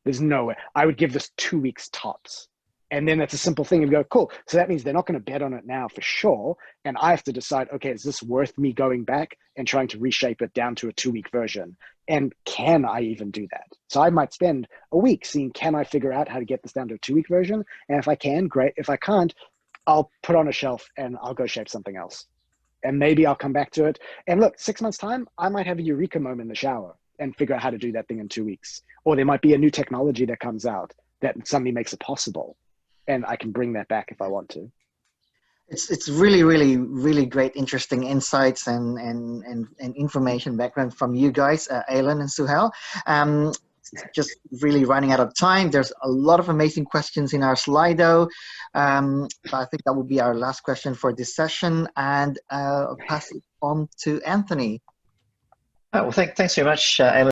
There's no way. I would give this 2 weeks tops. And then that's a simple thing and go, cool. So that means they're not going to bet on it now for sure. And I have to decide, okay, is this worth me going back and trying to reshape it down to a 2-week version? And can I even do that? So I might spend a week seeing, can I figure out how to get this down to a 2-week version? And if I can, great. If I can't, I'll put on a shelf and I'll go shape something else. And maybe I'll come back to it. And look, 6 months time, I might have a eureka moment in the shower and figure out how to do that thing in 2 weeks. Or there might be a new technology that comes out that suddenly makes it possible. And I can bring that back if I want to. It's really, really, really great, interesting insights and information background from you guys, Aylon and Suhel. Just really running out of time. There's a lot of amazing questions in our Slido. But I think that will be our last question for this session. And I'll pass it on to Anthony. Oh, well, thanks very much, Aylon.